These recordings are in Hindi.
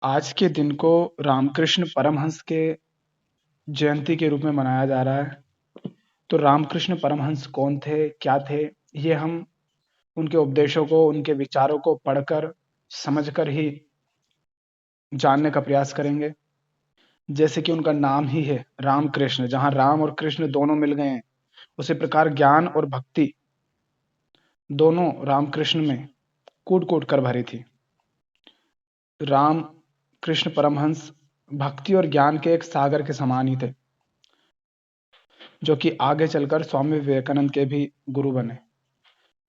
आज के दिन को रामकृष्ण परमहंस के जयंती के रूप में मनाया जा रहा है। तो रामकृष्ण परमहंस कौन थे, क्या थे? ये हम उनके उपदेशों को, उनके विचारों को पढ़कर, समझकर ही जानने का प्रयास करेंगे। जैसे कि उनका नाम ही है रामकृष्ण, जहाँ राम और कृष्ण दोनों मिल गए हैं, उसी प्रकार ज्ञान और भक्ति दोनों रामकृष्ण में कूट-कूट कर भरी थी। राम कृष्ण परमहंस भक्ति और ज्ञान के एक सागर के समान ही थे, जो कि आगे चलकर स्वामी विवेकानंद के भी गुरु बने।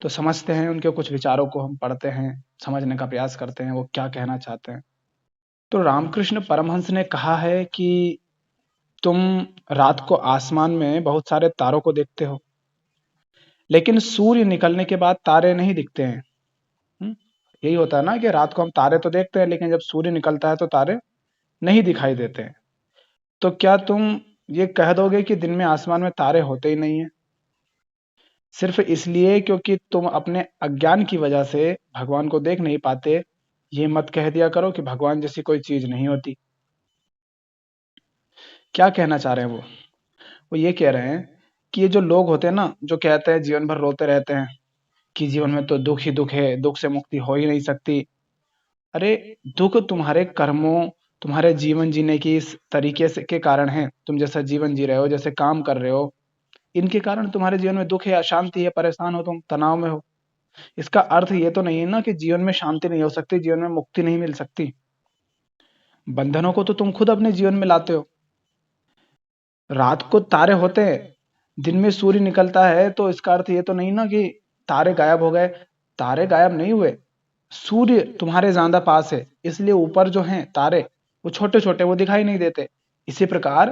तो समझते हैं उनके कुछ विचारों को, हम पढ़ते हैं, समझने का प्रयास करते हैं वो क्या कहना चाहते हैं। तो रामकृष्ण परमहंस ने कहा है कि तुम रात को आसमान में बहुत सारे तारों को देखते हो, लेकिन सूर्य निकलने के बाद तारे नहीं दिखते हैं। हम्म? यही होता है ना कि रात को हम तारे तो देखते हैं, लेकिन जब सूर्य निकलता है तो तारे नहीं दिखाई देते हैं। तो क्या तुम ये कह दोगे कि दिन में आसमान में तारे होते ही नहीं है, सिर्फ इसलिए क्योंकि तुम अपने अज्ञान की वजह से भगवान को देख नहीं पाते? ये मत कह दिया करो कि भगवान जैसी कोई चीज नहीं होती। क्या कहना चाह रहे हैं वो ये कह रहे हैं कि ये जो लोग होते हैं ना, जो कहते हैं जीवन भर रोते रहते हैं कि जीवन में तो दुख ही दुख है, दुख से मुक्ति हो ही नहीं सकती। अरे, दुख तुम्हारे कर्मों, तुम्हारे जीवन जीने की इस तरीके से के कारण है। तुम जैसा जीवन जी रहे हो, जैसे काम कर रहे हो, इनके कारण तुम्हारे जीवन में दुख है, अशांति है, परेशान हो, तुम तनाव में हो। इसका अर्थ ये तो नहीं है ना कि जीवन में शांति नहीं हो सकती, जीवन में मुक्ति नहीं मिल सकती। बंधनों को तो तुम खुद अपने जीवन में लाते हो। रात को तारे होते हैं, दिन में सूर्य निकलता है, तो इसका अर्थ ये तो नहीं ना कि तारे गायब हो गए। तारे गायब नहीं हुए, सूर्य तुम्हारे ज्यादा पास है, इसलिए ऊपर जो हैं तारे, वो छोटे छोटे, वो दिखाई नहीं देते। इसी प्रकार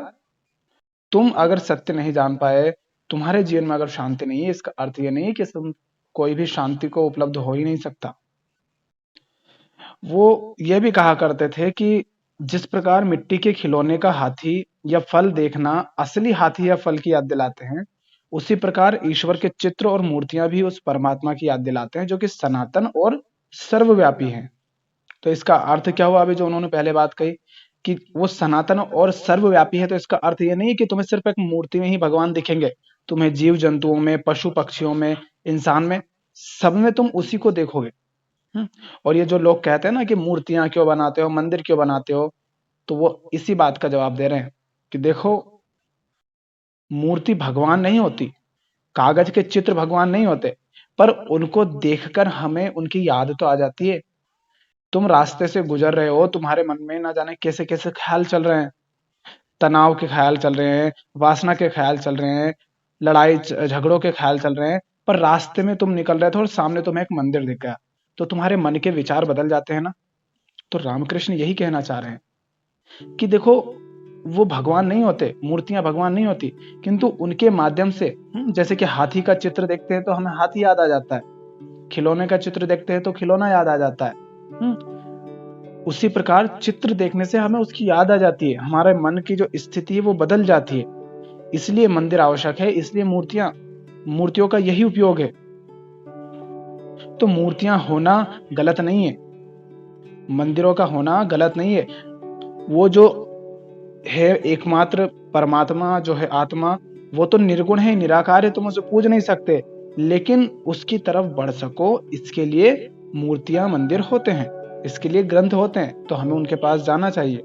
तुम अगर सत्य नहीं जान पाए, तुम्हारे जीवन में अगर शांति नहीं है, इसका अर्थ ये नहीं कि तुम कोई भी शांति को उपलब्ध हो ही नहीं सकता। वो ये भी कहा करते थे कि जिस प्रकार मिट्टी के खिलौने का हाथी या फल देखना असली हाथी या फल की याद दिलाते हैं, उसी प्रकार ईश्वर के चित्र और मूर्तियां भी उस परमात्मा की याद दिलाते हैं, जो कि सनातन और सर्वव्यापी हैं। तो इसका अर्थ क्या हुआ? अभी जो उन्होंने पहले बात कही कि वो सनातन और सर्वव्यापी है, तो इसका अर्थ ये नहीं है कि तुम्हें सिर्फ एक मूर्ति में ही भगवान दिखेंगे। तुम्हें जीव जंतुओं में, पशु पक्षियों में, इंसान में, सब में तुम उसी को देखोगे। हम्म। और ये जो लोग कहते हैं ना कि मूर्तियां क्यों बनाते हो, मंदिर क्यों बनाते हो, तो वो इसी बात का जवाब दे रहे हैं कि देखो, मूर्ति भगवान नहीं होती, कागज के चित्र भगवान नहीं होते, पर उनको देखकर हमें उनकी याद तो आ जाती है। तुम रास्ते से गुजर रहे हो, तुम्हारे मन में ना जाने कैसे कैसे ख्याल चल रहे हैं, तनाव के ख्याल चल रहे हैं, वासना के ख्याल चल रहे हैं, लड़ाई झगड़ों के ख्याल चल रहे हैं, पर रास्ते में तुम निकल रहे थे और सामने तुम्हें एक मंदिर दिख गया, तो तुम्हारे मन के विचार बदल जाते हैं ना। तो रामकृष्ण यही कहना चाह रहे हैं कि देखो, वो भगवान नहीं होते, मूर्तियां भगवान नहीं होती, किंतु उनके माध्यम से, जैसे कि हाथी का चित्र देखते हैं तो हमें हाथी याद आ जाता है, खिलौने का चित्र देखते हैं तो खिलौना याद आ जाता है। उसी प्रकार चित्र देखने से हमें उसकी याद आ जाती है, हमारे मन की जो स्थिति है वो बदल जाती है। इसलिए मंदिर आवश्यक है, इसलिए मूर्तियों का यही उपयोग है। तो मूर्तियां होना गलत नहीं है, मंदिरों का होना गलत नहीं है। वो जो है एकमात्र परमात्मा, जो है आत्मा, वो तो निर्गुण है, निराकार है, तुम उसे पूज नहीं सकते। लेकिन उसकी तरफ बढ़ सको, इसके लिए मूर्तियां, मंदिर होते हैं, इसके लिए ग्रंथ होते हैं, तो हमें उनके पास जाना चाहिए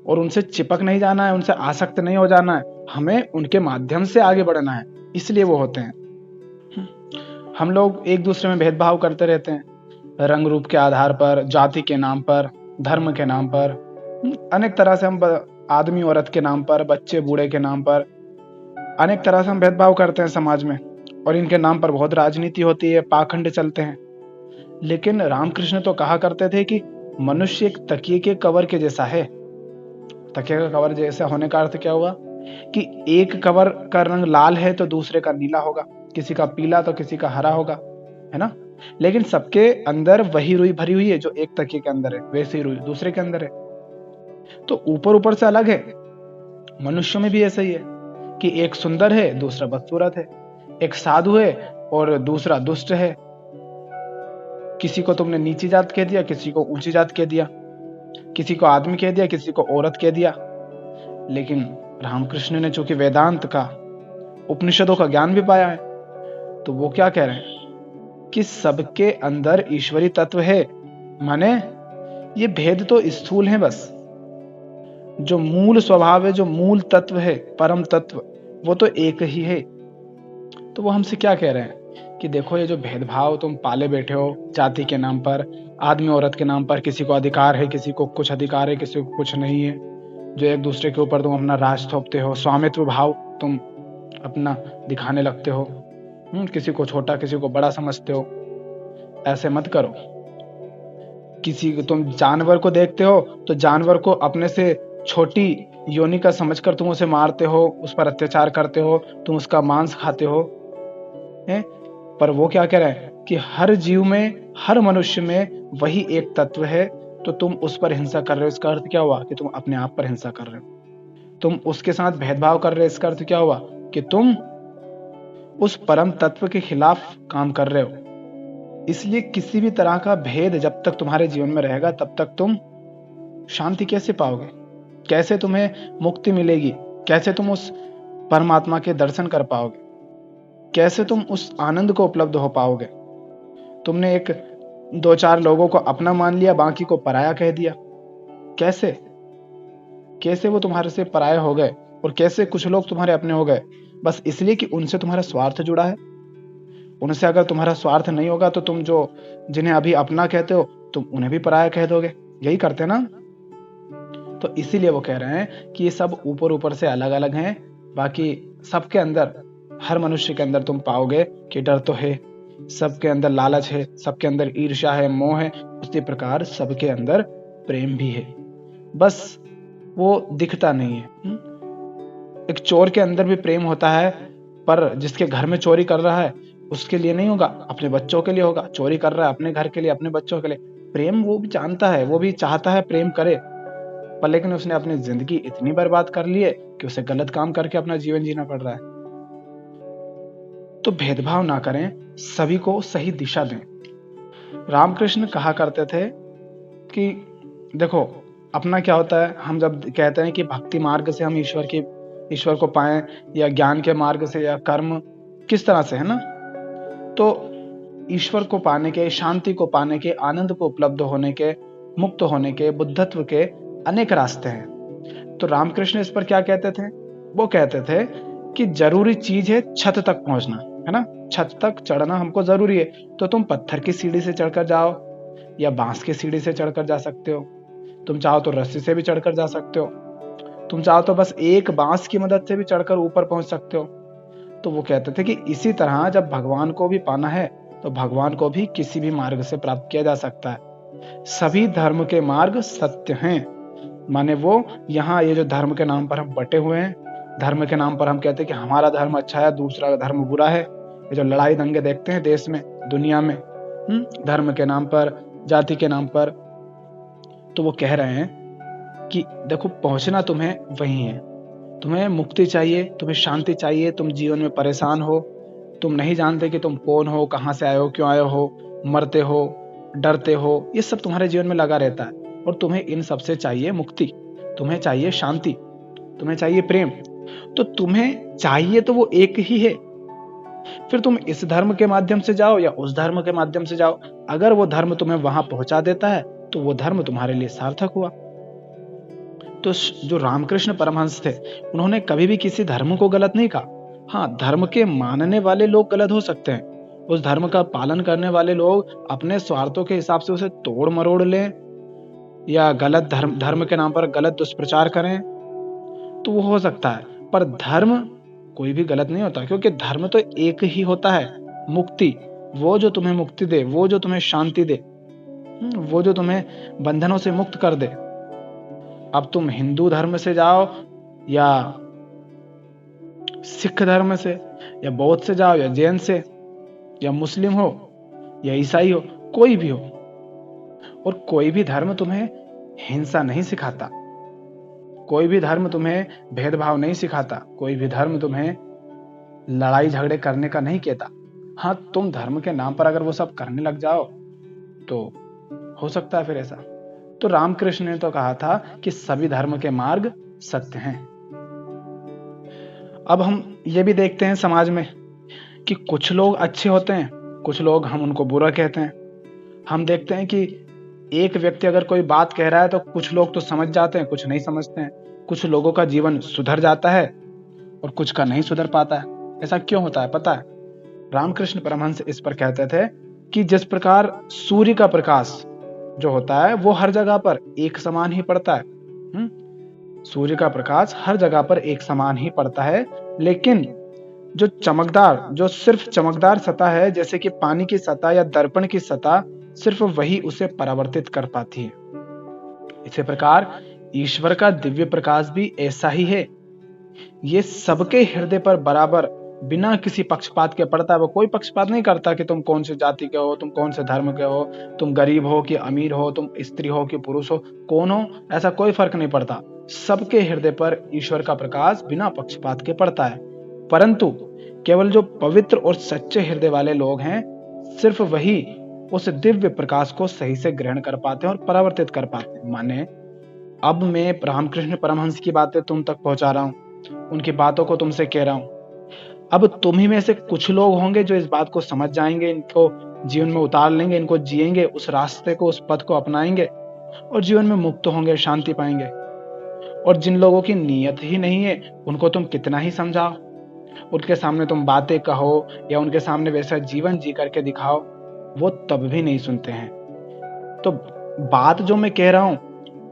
और उनसे चिपक नहीं जाना है, उनसे आसक्त नहीं हो जाना है, हमें उनके माध्यम से आगे बढ़ना है, इसलिए वो होते हैं। हम लोग एक दूसरे में भेदभाव करते रहते हैं, रंग रूप के आधार पर, जाति के नाम पर, धर्म के नाम पर, अनेक तरह से हम आदमी औरत के नाम पर, बच्चे बूढ़े के नाम पर, अनेक तरह से हम भेदभाव करते हैं समाज में, और इनके नाम पर बहुत राजनीति होती है, पाखंड चलते हैं। लेकिन रामकृष्ण तो कहा करते थे कि मनुष्य एक तकिए के कवर के जैसा है। तकिए का कवर जैसा होने का अर्थ क्या हुआ कि एक कवर का रंग लाल है तो दूसरे का नीला होगा, किसी का पीला तो किसी का हरा होगा, है ना। लेकिन सबके अंदर वही रुई भरी हुई है, जो एक तकिए के अंदर है वैसी रुई दूसरे के अंदर है। तो ऊपर ऊपर से अलग है। मनुष्यों में भी ऐसा ही है कि एक सुंदर है, दूसरा बदसूरत है, एक साधु है और दूसरा दुष्ट है। किसी को तुमने नीची जात कह दिया, किसी को ऊंची जात कह दिया, किसी को आदमी कह दिया, किसी को औरत कह दिया। लेकिन रामकृष्ण ने चूंकि वेदांत का, उपनिषदों का ज्ञान भी पाया है, तो वो क्या कह रहे हैं कि सबके अंदर ईश्वरी तत्व है। माने ये भेद तो स्थूल है, बस जो मूल स्वभाव है, जो मूल तत्व है, परम तत्व, वो तो एक ही है। तो वो हमसे क्या कह रहे हैं कि देखो, ये जो भेदभाव तुम पाले बैठे हो जाति के नाम पर, आदमी औरत के नाम पर, किसी को अधिकार है, किसी को कुछ अधिकार है, किसी को कुछ नहीं है, जो एक दूसरे के ऊपर तुम अपना राज थोपते हो, स्वामित्व भाव तुम अपना दिखाने लगते हो, किसी को छोटा किसी को बड़ा समझते हो, ऐसे मत करो। किसी को तुम जानवर को देखते हो तो जानवर को अपने से छोटी योनि का समझकर तुम उसे मारते हो, उस पर अत्याचार करते हो, तुम उसका मांस खाते हो, हैं? पर वो क्या कह रहे हैं कि हर जीव में, हर मनुष्य में वही एक तत्व है, तो तुम उस पर हिंसा कर रहे हो। इसका अर्थ क्या हुआ कि तुम अपने आप पर हिंसा कर रहे हो। तुम उसके साथ भेदभाव कर रहे हो, इसका अर्थ क्या हुआ कि तुम उस परम तत्व के खिलाफ काम कर रहे हो। इसलिए किसी भी तरह का भेद जब तक तुम्हारे जीवन में रहेगा, तब तक तुम शांति कैसे पाओगे, कैसे तुम्हें मुक्ति मिलेगी, कैसे तुम उस परमात्मा के दर्शन कर पाओगे, कैसे तुम उस आनंद को उपलब्ध हो पाओगे। तुमने एक दो चार लोगों को अपना मान लिया, बाकी को पराया कह दिया। कैसे कैसे वो तुम्हारे से पराये हो गए, और कैसे कुछ लोग तुम्हारे अपने हो गए, बस इसलिए कि उनसे तुम्हारा स्वार्थ जुड़ा है। उनसे अगर तुम्हारा स्वार्थ नहीं होगा तो तुम जो जिन्हें अभी अपना कहते हो, तुम उन्हें भी पराया कह दोगे। यही करते ना। तो इसीलिए वो कह रहे हैं कि ये सब ऊपर ऊपर से अलग अलग हैं, बाकी सबके अंदर, हर मनुष्य के अंदर तुम पाओगे कि डर तो है, सबके अंदर लालच है, सबके अंदर ईर्ष्या है, मोह है, उसी प्रकार सबके अंदर प्रेम भी है, बस वो दिखता नहीं है। एक चोर के अंदर भी प्रेम होता है, पर जिसके घर में चोरी कर रहा है उसके लिए नहीं होगा, अपने बच्चों के लिए होगा। चोरी कर रहा है अपने घर के लिए, अपने बच्चों के लिए। प्रेम वो भी जानता है, वो भी चाहता है प्रेम करे, पर लेकिन उसने अपनी जिंदगी इतनी बर्बाद कर ली है कि उसे गलत काम करके अपना जीवन जीना पड़ रहा है। तो भेदभाव ना करें, सभी को सही दिशा दें। रामकृष्ण कहा करते थे कि देखो, अपना क्या होता है, हम जब कहते हैं कि भक्ति मार्ग से हम ईश्वर को पाएं, या ज्ञान के मार्ग से, या कर्म किस तरह से, है ना, तो ईश्वर को पाने के, शांति को पाने के, आनंद को उपलब्ध होने के, मुक्त होने के, बुद्धत्व के अनेक रास्ते हैं। तो रामकृष्ण इस पर क्या कहते थे? वो कहते थे कि जरूरी चीज है छत तक पहुंचना, है ना, छत तक चढ़ना हमको जरूरी है। तो तुम पत्थर की सीढ़ी से चढ़कर जाओ, या बांस की सीढ़ी से चढ़कर जा सकते हो, तुम चाहो तो रस्सी से भी चढ़कर जा सकते हो, तुम चाहो तो बस एक बांस की मदद से भी चढ़कर ऊपर पहुंच सकते हो। तो वो कहते थे कि इसी तरह जब भगवान को भी पाना है तो भगवान को भी किसी भी मार्ग से प्राप्त किया जा सकता है। सभी धर्म के मार्ग सत्य हैं। माने वो यहाँ ये जो धर्म के नाम पर हम बटे हुए हैं, धर्म के नाम पर हम कहते हैं कि हमारा धर्म अच्छा है, दूसरा धर्म बुरा है, ये जो लड़ाई दंगे देखते हैं देश में, दुनिया में, धर्म के नाम पर, जाति के नाम पर, तो वो कह रहे हैं कि देखो, पहुंचना तुम्हें वही है। तुम्हें मुक्ति चाहिए, तुम्हें शांति चाहिए, तुम जीवन में परेशान हो, तुम नहीं जानते कि तुम कौन हो, कहाँ से आए हो, क्यों आए हो, मरते हो, डरते हो, ये सब तुम्हारे जीवन में लगा रहता है, और तुम्हें इन सबसे चाहिए मुक्ति, तुम्हें चाहिए शांति, तुम्हें चाहिए प्रेम। तो तुम्हें चाहिए तो वो एक ही है। फिर तुम इस धर्म के माध्यम से जाओ या उस धर्म के माध्यम से जाओ, अगर वो धर्म तुम्हें वहां पहुंचा देता है तो वो धर्म तुम्हारे लिए सार्थक हुआ। तो जो रामकृष्ण परमहंस थे, उन्होंने कभी भी किसी धर्म को गलत नहीं कहा। हाँ, धर्म के मानने वाले लोग गलत हो सकते हैं, उस धर्म का पालन करने वाले लोग अपने स्वार्थों के हिसाब से उसे तोड़ मरोड़ लें, या गलत धर्म के नाम पर गलत दुष्प्रचार करें, तो वो हो सकता है। पर धर्म कोई भी गलत नहीं होता, क्योंकि धर्म तो एक ही होता है, मुक्ति। वो जो तुम्हें मुक्ति दे, वो जो तुम्हें शांति दे, वो जो तुम्हें बंधनों से मुक्त कर दे। अब तुम हिंदू धर्म से जाओ, या सिख धर्म से, या बौद्ध से जाओ, या जैन से, या मुस्लिम हो, या ईसाई हो, कोई भी हो, और कोई भी धर्म तुम्हें हिंसा नहीं सिखाता, कोई भी धर्म तुम्हें भेदभाव नहीं सिखाता, कोई भी धर्म तुम्हें लड़ाई झगड़े करने का नहीं कहता। हाँ, तुम धर्म के नाम पर अगर वो सब करने लग जाओ तो हो सकता है फिर ऐसा। तो रामकृष्ण ने तो कहा था कि सभी धर्म के मार्ग सत्य हैं। अब हम ये भी देखते हैं समाज में कि कुछ लोग अच्छे होते हैं, कुछ लोग हम उनको बुरा कहते हैं। हम देखते हैं कि एक व्यक्ति अगर कोई बात कह रहा है तो कुछ लोग तो समझ जाते हैं, कुछ नहीं समझते हैं। कुछ लोगों का जीवन सुधर जाता है और कुछ का नहीं सुधर पाता है। ऐसा क्यों होता है पता है? रामकृष्ण परमहंस इस पर कहते थे कि जिस प्रकार सूर्य का प्रकाश जो होता है वो हर जगह पर एक समान ही पड़ता है। सूर्य का प्रकाश हर जगह पर एक समान ही पड़ता है, लेकिन जो सिर्फ चमकदार सतह है, जैसे कि पानी की सतह या दर्पण की सतह, सिर्फ वही उसे परावर्तित कर पाती है। इसी प्रकार ईश्वर का दिव्य प्रकाश भी ऐसा ही है। ये सबके हृदय पर बराबर बिना किसी पक्षपात के पड़ता है। वो कोई पक्षपात नहीं करता कि तुम कौन से जाति के हो, तुम कौन से धर्म के हो, तुम गरीब हो कि अमीर हो, तुम स्त्री हो कि पुरुष हो, कौन हो, ऐसा कोई फर्क नहीं पड़ता। सबके हृदय पर ईश्वर का प्रकाश बिना पक्षपात के पड़ता है। परंतु केवल जो पवित्र और सच्चे हृदय वाले लोग हैं, सिर्फ वही उस दिव्य प्रकाश को सही से ग्रहण कर पाते हैं और परावर्तित कर पाते हैं। माने अब मैं रामकृष्ण परमहंस की बातें तुम तक पहुंचा रहा हूं, उनकी बातों को तुमसे कह रहा हूं। अब तुम ही में से कुछ लोग होंगे जो इस बात को समझ जाएंगे, इनको जीवन में उतार लेंगे, इनको जिएंगे, उस रास्ते को, उस पथ को अपनाएंगे और जीवन में मुक्त होंगे, शांति पाएंगे। और जिन लोगों की नीयत ही नहीं है, उनको तुम कितना ही समझाओ, उनके सामने तुम बातें कहो या उनके सामने वैसा जीवन जी करके दिखाओ, वो तब भी नहीं सुनते हैं। तो बात जो मैं कह रहा हूं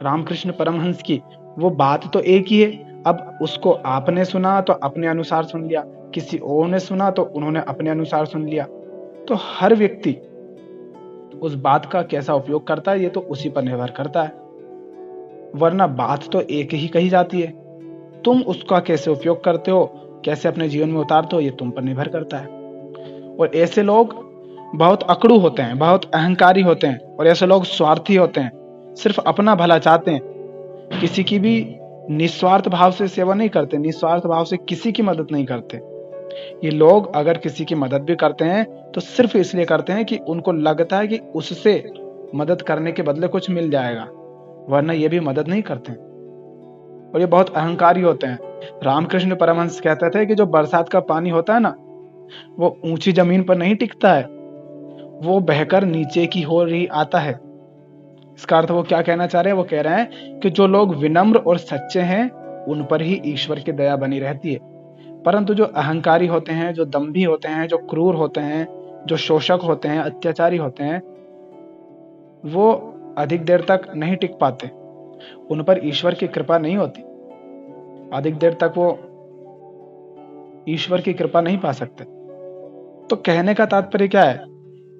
रामकृष्ण परमहंस की, वो बात तो एक ही है। अब उसको आपने सुना तो अपने अनुसार सुन लिया, किसी और ने सुना तो उन्होंने अपने अनुसार सुन लिया। तो हर व्यक्ति उस बात का कैसा उपयोग करता है ये तो उसी पर निर्भर करता है, वरना बात तो एक ही कही जाती है। तुम उसका कैसे उपयोग करते हो, कैसे अपने जीवन में उतारते हो, ये तुम पर निर्भर करता है। और ऐसे लोग बहुत अकड़ू होते हैं, बहुत अहंकारी होते हैं, और ऐसे लोग स्वार्थी होते हैं, सिर्फ अपना भला चाहते हैं, किसी की भी निस्वार्थ भाव से सेवा नहीं करते, निस्वार्थ भाव से किसी की मदद नहीं करते। ये लोग अगर किसी की मदद भी करते हैं तो सिर्फ इसलिए करते हैं कि उनको लगता है कि उससे मदद करने के बदले कुछ मिल जाएगा, वरना ये भी मदद नहीं करते। और ये बहुत अहंकारी होते हैं। रामकृष्ण परमहंस कहते थे कि जो बरसात का पानी होता है ना, वो ऊंची जमीन पर नहीं टिकता है, वो बहकर नीचे की ओर ही आता है। इसका अर्थ वो क्या कहना चाह रहे हैं? वो कह रहे हैं कि जो लोग विनम्र और सच्चे हैं उन पर ही ईश्वर की दया बनी रहती है, परंतु जो अहंकारी होते हैं, जो दंभी होते हैं, जो क्रूर होते हैं, जो शोषक होते हैं, अत्याचारी होते हैं, वो अधिक देर तक नहीं टिक पाते, उन पर ईश्वर की कृपा नहीं होती, अधिक देर तक वो ईश्वर की कृपा नहीं पा सकते। तो कहने का तात्पर्य क्या है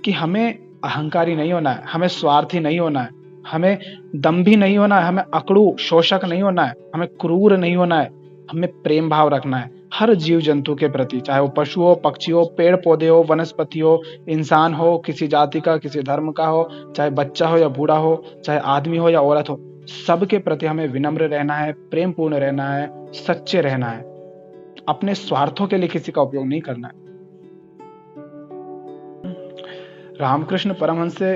कि हमें अहंकारी नहीं होना है, हमें स्वार्थी नहीं होना है, हमें दंभी नहीं होना है, हमें अकड़ू शोषक नहीं होना है, हमें क्रूर नहीं होना है, हमें प्रेम भाव रखना है हर जीव जंतु के प्रति, चाहे वो पशु हो, पक्षी हो, पेड़ पौधे हो, वनस्पति हो, इंसान हो, किसी जाति का, किसी धर्म का हो, चाहे बच्चा हो या बूढ़ा हो, चाहे आदमी हो या औरत हो, सबके प्रति हमें विनम्र रहना है, प्रेम पूर्ण रहना है, सच्चे रहना है, अपने स्वार्थों के लिए किसी का उपयोग नहीं करना है। रामकृष्ण परमहंस से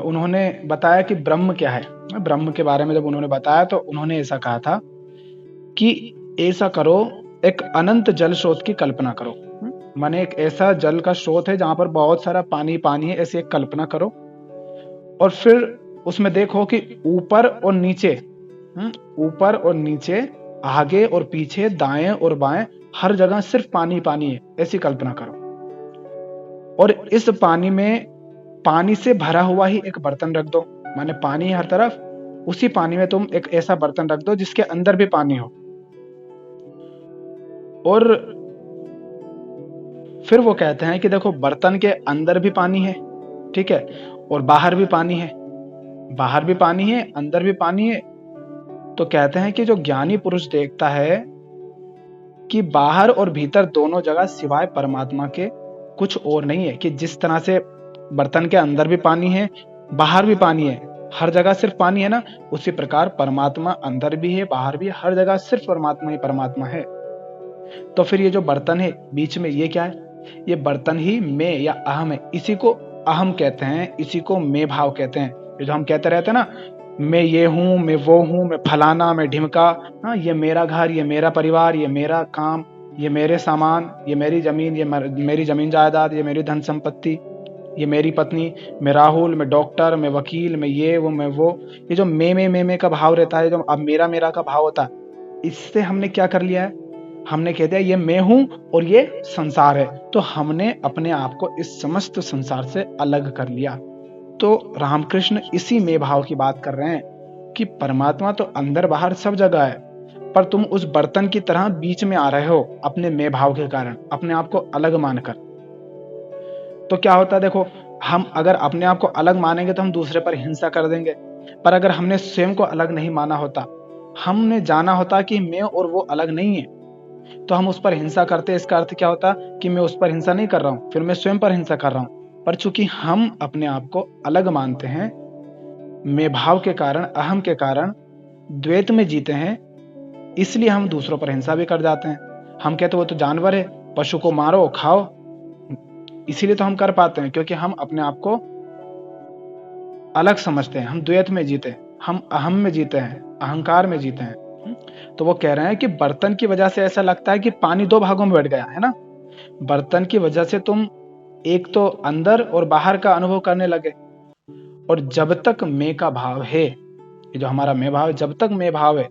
उन्होंने बताया कि ब्रह्म क्या है। ब्रह्म के बारे में जब उन्होंने बताया तो उन्होंने ऐसा कहा था कि ऐसा करो, एक अनंत जल स्रोत की कल्पना करो। माने एक ऐसा जल का स्रोत है जहां पर बहुत सारा पानी पानी है, ऐसी एक कल्पना करो, और फिर उसमें देखो कि ऊपर और नीचे, आगे और पीछे, दाएं और बाएं, हर जगह सिर्फ पानी पानी है, ऐसी कल्पना करो। और इस पानी में पानी से भरा हुआ ही एक बर्तन रख दो, माने पानी हर तरफ, उसी पानी में तुम एक ऐसा बर्तन रख दो जिसके अंदर भी पानी हो। और फिर वो कहते हैं कि देखो बर्तन के अंदर भी पानी है, ठीक है, और बाहर भी पानी है, बाहर भी पानी है, अंदर भी पानी है। तो कहते हैं कि जो ज्ञानी पुरुष देखता है कि बाहर और भीतर दोनों जगह सिवाय परमात्मा के कुछ और नहीं है, कि जिस तरह से बर्तन के अंदर भी पानी है, बाहर भी पानी है, हर जगह सिर्फ पानी है ना, उसी प्रकार परमात्मा अंदर भी है, बाहर भी है, हर जगह सिर्फ परमात्मा ही परमात्मा है। तो फिर ये जो बर्तन है बीच में, ये क्या है? ये बर्तन ही मैं या अहम है। इसी को अहम कहते हैं, इसी को मैं भाव कहते हैं। ये जो हम कहते रहते हैं ना मैं ये हूँ, मैं वो हूँ, मैं फलाना, मैं ढिमका। हाँ, ये मेरा घर, ये मेरा परिवार, ये मेरा काम, ये मेरे सामान, ये मेरी जमीन, ये मेरी जमीन जायदाद, ये मेरी धन संपत्ति, ये मेरी पत्नी, मैं राहुल, मैं डॉक्टर, मैं वकील, मैं ये वो, मैं वो। ये जो मैं का भाव रहता है, जो अब मेरा मेरा का भाव होता है, इससे हमने क्या कर लिया है? हमने कह दिया ये मैं हूं और ये संसार है। तो हमने अपने आप को इस समस्त संसार से अलग कर लिया। तो रामकृष्ण इसी में भाव की बात कर रहे हैं कि परमात्मा तो अंदर बाहर सब जगह है, पर तुम उस बर्तन की तरह बीच में आ रहे हो अपने मैं भाव के कारण, अपने आप को अलग मानकर। तो क्या होता है देखो, हम अगर अपने आप को अलग मानेंगे तो हम दूसरे पर हिंसा कर देंगे। पर अगर हमने स्वयं को अलग नहीं माना होता, हमने जाना होता कि मैं और वो अलग नहीं है, तो हम उस पर हिंसा करते। इसका अर्थ क्या होता कि मैं उस पर हिंसा नहीं कर रहा हूं, फिर मैं स्वयं पर हिंसा कर रहा हूं। पर चूंकि हम अपने आप को अलग मानते हैं, मैं भाव के कारण, अहम के कारण द्वैत में जीते हैं, इसलिए हम दूसरों पर हिंसा भी कर जाते हैं। हम कहते वो तो जानवर है, पशु को मारो खाओ। इसीलिए तो हम कर पाते हैं, क्योंकि हम अपने आप को अलग समझते हैं, हम द्वैत में जीते हैं, हम अहम में जीते हैं, अहंकार में जीते हैं। तो वो कह रहे हैं कि बर्तन की वजह से ऐसा लगता है कि पानी दो भागों में बैठ गया है ना। बर्तन की वजह से तुम एक तो अंदर और बाहर का अनुभव करने लगे। और जब तक मैं का भाव है, ये जो हमारा मैं भाव है, जब तक मैं भाव है,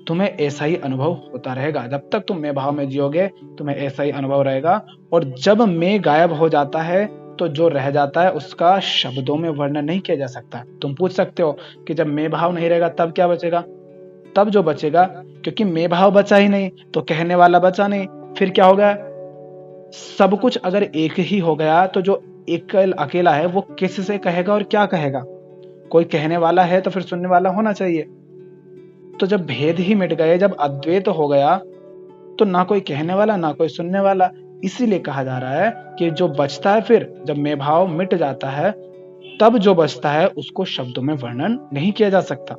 तुम्हें ऐसा ही अनुभव होता रहेगा। जब तक तुम मैं भाव में जियोगे, तुम्हें ऐसा ही अनुभव रहेगा। और जब मैं गायब हो जाता है, तो जो रह जाता है उसका शब्दों में वर्णन नहीं किया जा सकता। तुम पूछ सकते हो कि जब मैं भाव नहीं रहेगा तब क्या बचेगा? तब जो बचेगा, क्योंकि मैं भाव बचा ही नहीं तो कहने वाला बचा नहीं, फिर क्या होगा? सब कुछ अगर एक ही हो गया तो जो एक अकेला है वो किससे कहेगा और क्या कहेगा? कोई कहने वाला है तो फिर सुनने वाला होना चाहिए। तो जब भेद ही मिट गए, जब अद्वैत हो गया, तो ना कोई कहने वाला ना कोई सुनने वाला। इसीलिए कहा जा रहा है कि जो बचता है, फिर जब मैं भाव मिट जाता है, तब जो बचता है उसको शब्दों में वर्णन नहीं किया जा सकता।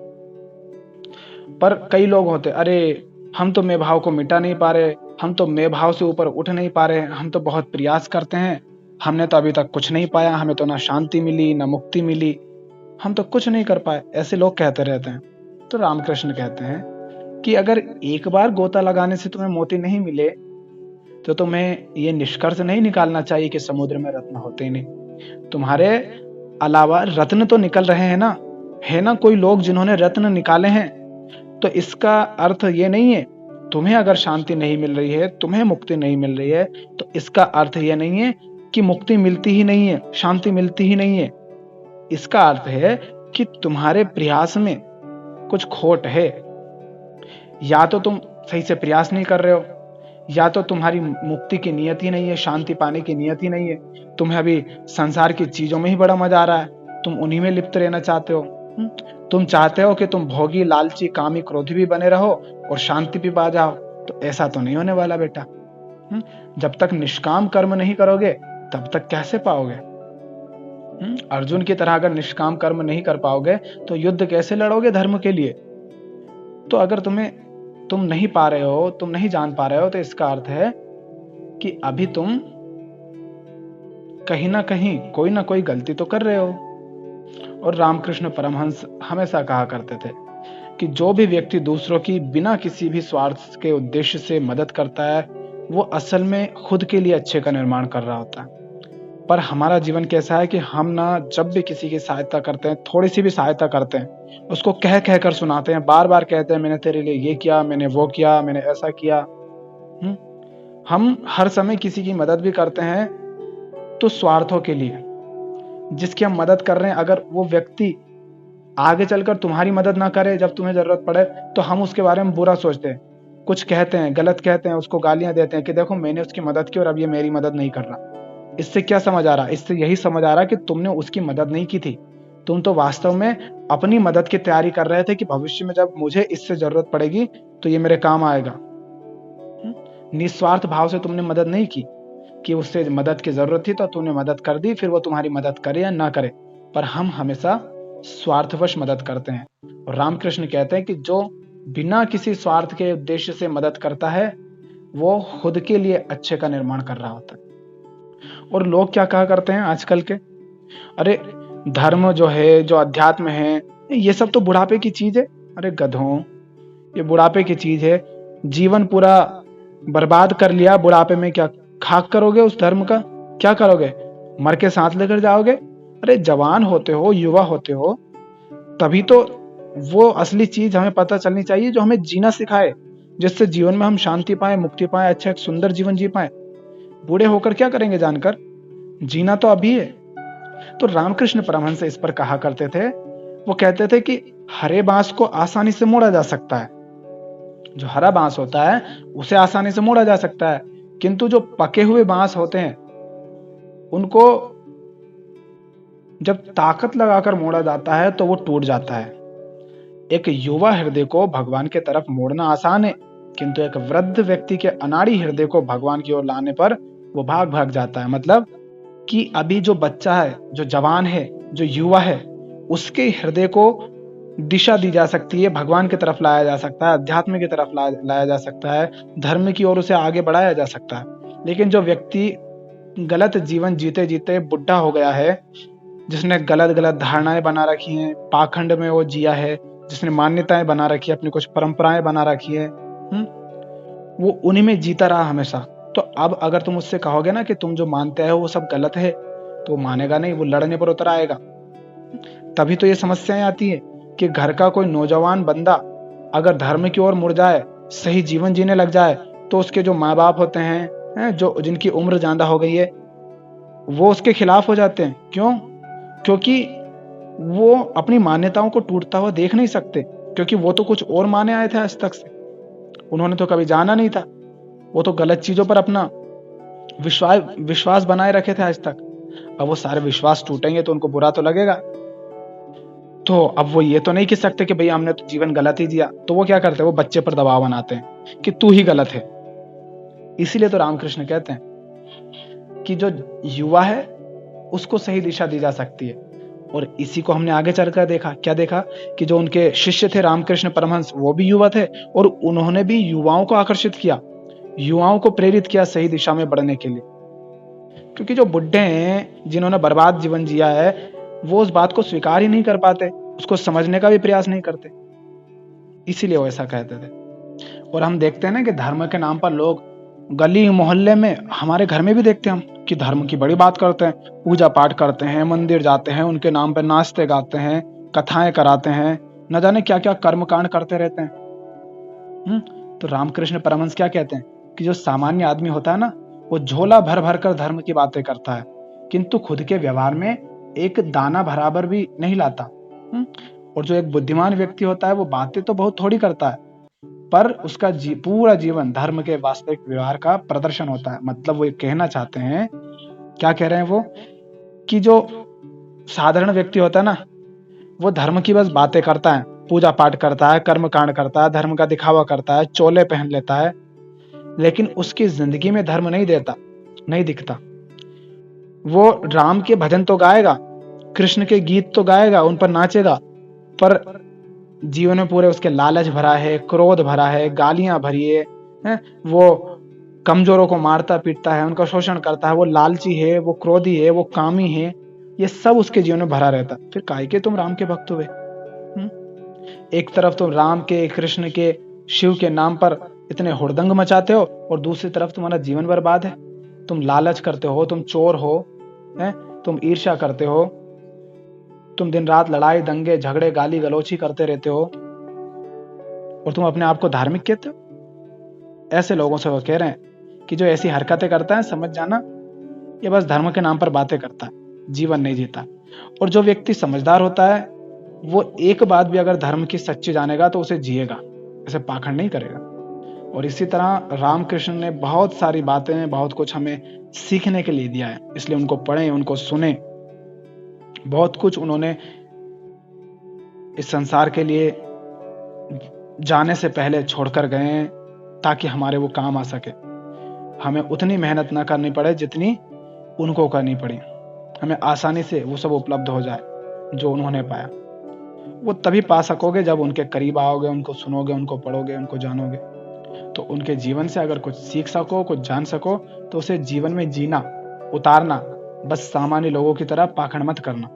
पर कई लोग होते, अरे हम तो मैं भाव को मिटा नहीं पा रहे, हम तो मैं भाव से ऊपर उठ नहीं पा रहे, हम तो बहुत प्रयास करते हैं, हमने तो अभी तक कुछ नहीं पाया, हमें तो ना शांति मिली ना मुक्ति मिली, हम तो कुछ नहीं कर पाए, ऐसे लोग कहते रहते हैं। तो रामकृष्ण कहते हैं कि अगर एक बार गोता लगाने से तुम्हें मोती नहीं मिले, तो तुम्हें ये निष्कर्ष नहीं निकालना चाहिए कि समुद्र में रत्न होते ही नहीं। तुम्हारे अलावा रत्न तो निकल रहे हैं ना, है ना कोई लोग जिन्होंने रत्न निकाले हैं। तो इसका अर्थ ये नहीं है, तुम्हें अगर शांति नहीं मिल रही है, तुम्हें मुक्ति नहीं मिल रही है, तो इसका अर्थ ये नहीं है कि मुक्ति मिलती ही नहीं है, शांति मिलती ही नहीं है। इसका अर्थ है कि तुम्हारे प्रयास में कुछ खोट है। या तो तुम सही से प्रयास नहीं कर रहे हो, या तो तुम्हारी मुक्ति की नियत ही नहीं है, शांति पाने की नियत ही नहीं है। तुम्हें अभी संसार की चीजों में ही बड़ा मजा आ रहा है, तुम उन्हीं में लिप्त रहना चाहते हो। तुम चाहते हो कि तुम भोगी, लालची, कामी, क्रोधी भी बने रहो और शांति भी पा जाओ। तो ऐसा तो नहीं होने वाला बेटा। जब तक निष्काम कर्म नहीं करोगे, तब तक कैसे पाओगे? अर्जुन की तरह अगर निष्काम कर्म नहीं कर पाओगे, तो युद्ध कैसे लड़ोगे धर्म के लिए? तो अगर तुम नहीं पा रहे हो, तुम नहीं जान पा रहे हो, तो इसका अर्थ है कि अभी तुम कहीं ना कहीं कोई ना कोई गलती तो कर रहे हो। और रामकृष्ण परमहंस हमेशा कहा करते थे कि जो भी व्यक्ति दूसरों की बिना किसी भी स्वार्थ के उद्देश्य से मदद करता है, वो असल में खुद के लिए अच्छे का निर्माण कर रहा होता है। पर हमारा जीवन कैसा है कि हम ना जब भी किसी की सहायता करते हैं, थोड़ी सी भी सहायता करते हैं, उसको कह कह कर सुनाते हैं, बार बार कहते हैं मैंने तेरे लिए ये किया, मैंने वो किया, मैंने ऐसा किया। हम हर समय किसी की मदद भी करते हैं तो स्वार्थों के लिए। जिसकी हम मदद कर रहे हैं, अगर वो व्यक्ति आगे चलकर तुम्हारी मदद ना करे जब तुम्हें जरूरत पड़े, तो हम उसके बारे में बुरा सोचते हैं, कुछ कहते हैं, गलत कहते हैं, उसको गालियां देते हैं कि देखो मैंने उसकी मदद की और अब ये मेरी मदद नहीं कर रहा। इससे क्या समझ आ रहा? इससे यही समझ आ रहा कि तुमने उसकी मदद नहीं की थी, तुम तो वास्तव में अपनी मदद की तैयारी कर रहे थे कि भविष्य में जब मुझे इससे जरूरत पड़ेगी तो ये मेरे काम आएगा। निस्वार्थ भाव से तुमने मदद नहीं की कि उससे मदद की जरूरत थी तो तुमने मदद कर दी, फिर वो तुम्हारी मदद करे या ना करे। पर हम हमेशा स्वार्थवश मदद करते हैं। और रामकृष्ण कहते हैं कि जो बिना किसी स्वार्थ के उद्देश्य से मदद करता है, वो खुद के लिए अच्छे का निर्माण कर रहा होता है। और लोग क्या कहा करते हैं आजकल के, अरे धर्म जो है, जो अध्यात्म है, ये सब तो बुढ़ापे की चीज है। अरे गधों, ये बुढ़ापे की चीज है। जीवन पूरा बर्बाद कर लिया, बुढ़ापे में क्या खाक करोगे उस धर्म का? क्या करोगे? मर के साथ लेकर जाओगे? अरे जवान होते हो, युवा होते हो, तभी तो वो असली चीज हमें पता चलनी चाहिए जो हमें जीना सिखाए, जिससे जीवन में हम शांति पाए, मुक्ति पाए, अच्छा एक सुंदर जीवन जी पाए। बूढ़े होकर क्या करेंगे जानकर? जीना तो अभी है। तो रामकृष्ण परमहंस इस पर कहा करते थे, वो कहते थे कि हरे बांस को आसानी से मोड़ा जा सकता है, जो हरा बांस होता है उसे आसानी से मोड़ा जा सकता है, किंतु जो पके हुए बांस होते हैं उनको जब ताकत लगाकर मोड़ा जाता है तो वो टूट जाता है। एक युवा हृदय को भगवान की तरफ मोड़ना आसान है, किंतु एक वृद्ध व्यक्ति के अनाड़ी हृदय को भगवान की ओर लाने पर वो भाग भाग जाता है। मतलब कि अभी जो बच्चा है, जो जवान है, जो युवा है, उसके हृदय को दिशा दी जा सकती है, भगवान की तरफ लाया जा सकता है, अध्यात्म की तरफ लाया जा सकता है, धर्म की ओर उसे आगे बढ़ाया जा सकता है। लेकिन जो व्यक्ति गलत जीवन जीते जीते बुढ़ा हो गया है, जिसने गलत गलत धारणाएं बना रखी हैं, पाखंड में वो जिया है, जिसने मान्यताएं बना रखी है, अपनी कुछ परंपराएं बना रखी है, वो उन्हीं में जीता रहा हमेशा। तो अब अगर तुम उससे कहोगे ना कि तुम जो मानते हो वो सब गलत है, तो वो मानेगा नहीं, वो लड़ने पर उतर आएगा। तभी तो ये समस्याएं आती है कि घर का कोई नौजवान बंदा अगर धर्म की ओर मुड़ जाए, सही जीवन जीने लग जाए, तो उसके जो माँ बाप होते हैं, जो जिनकी उम्र ज्यादा हो गई है, वो उसके खिलाफ हो जाते हैं। क्यों? क्योंकि वो अपनी मान्यताओं को टूटता हुआ देख नहीं सकते, क्योंकि वो तो कुछ और माने आए थे आज तक से, उन्होंने तो कभी जाना नहीं था, वो तो गलत चीजों पर अपना विश्वास बनाए रखे थे आज तक। अब वो सारे विश्वास टूटेंगे तो उनको बुरा तो लगेगा। तो अब वो ये तो नहीं कह सकते कि भैया हमने तो जीवन गलत ही जिया, तो वो क्या करते हैं, वो बच्चे पर दबाव बनाते हैं कि तू ही गलत है। इसीलिए तो रामकृष्ण कहते हैं कि जो युवा है उसको सही दिशा दी जा सकती है। और इसी को हमने आगे चलकर देखा, क्या देखा कि जो उनके शिष्य थे रामकृष्ण परमहंस, वो भी युवा थे और उन्होंने भी युवाओं को आकर्षित किया, युवाओं को प्रेरित किया सही दिशा में बढ़ने के लिए। क्योंकि जो बुढ़े हैं, जिन्होंने बर्बाद जीवन जिया है, वो उस बात को स्वीकार ही नहीं कर पाते, उसको समझने का भी प्रयास नहीं करते, इसीलिए वो ऐसा कहते थे। और हम देखते हैं ना कि धर्म के नाम पर लोग गली मोहल्ले में, हमारे घर में भी देखते हैं हम कि धर्म की बड़ी बात करते हैं, पूजा पाठ करते हैं, मंदिर जाते हैं, उनके नाम पर नाचते गाते हैं, कथाएं कराते हैं, न जाने क्या क्या कर्म कांड करते रहते हैं। तो रामकृष्ण परमहंस क्या कहते हैं कि जो सामान्य आदमी होता है ना, वो झोला भर भर कर धर्म की बातें करता है, किंतु खुद के व्यवहार में एक दाना बराबर भी नहीं लाता। और जो एक बुद्धिमान व्यक्ति होता है वो बातें तो बहुत थोड़ी करता है, पर उसका पूरा जीवन धर्म के वास्तविक व्यवहार का प्रदर्शन होता है। मतलब वो कहना चाहते हैं, क्या कह रहे हैं वो, कि जो साधारण व्यक्ति होता है ना, वो धर्म की बस बातें करता है, पूजा पाठ करता है, कर्म कांड करता है, धर्म का दिखावा करता है, चोले पहन लेता है, लेकिन उसकी जिंदगी में धर्म नहीं दिखता। वो राम के भजन तो गाएगा, कृष्ण के गीत तो गाएगा, उन पर नाचेगा, पर जीवन में पूरे उसके लालच भरा है, क्रोध भरा है, गालियां भरी है, वो कमजोरों को मारता पीटता है, उनका शोषण करता है, वो लालची है, वो क्रोधी है, वो कामी है, ये सब उसके जीवन में भरा रहता। फिर काहे के तुम राम के भक्त हुए? एक तरफ तुम राम के, कृष्ण के, शिव के नाम पर इतने हुड़दंग मचाते हो और दूसरी तरफ तुम्हारा जीवन बर्बाद है। तुम लालच करते हो, तुम चोर हो, तुम ईर्ष्या करते हो, तुम दिन रात लड़ाई दंगे झगड़े गाली गलौची करते रहते हो, और तुम अपने आप को धार्मिक कहते हो। ऐसे लोगों से वो कह रहे हैं कि जो ऐसी हरकतें करता है, समझ जाना ये बस धर्म के नाम पर बातें करता है, जीवन नहीं जीता। और जो व्यक्ति समझदार होता है वो एक बात भी अगर धर्म की सच्ची जानेगा तो उसे जिएगा, ऐसे पाखंड नहीं करेगा। और इसी तरह रामकृष्ण ने बहुत सारी बातें, बहुत कुछ हमें सीखने के लिए दिया है, इसलिए उनको पढ़ें, उनको सुने। बहुत कुछ उन्होंने इस संसार के लिए जाने से पहले छोड़कर गए ताकि हमारे वो काम आ सके। हमें उतनी मेहनत ना करनी पड़े जितनी उनको करनी पड़ी, हमें आसानी से वो सब उपलब्ध हो जाए जो उन्होंने पाया। वो तभी पा सकोगे जब उनके करीब आओगे, उनको सुनोगे, उनको पढ़ोगे, उनको जानोगे। तो उनके जीवन से अगर कुछ सीख सको, कुछ जान सको, तो उसे जीवन में जीना, उतारना, बस सामान्य लोगों की तरह पाखंड मत करना।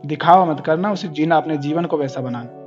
दिखावा मत करना, उसे जीना, अपने जीवन को वैसा बनाना।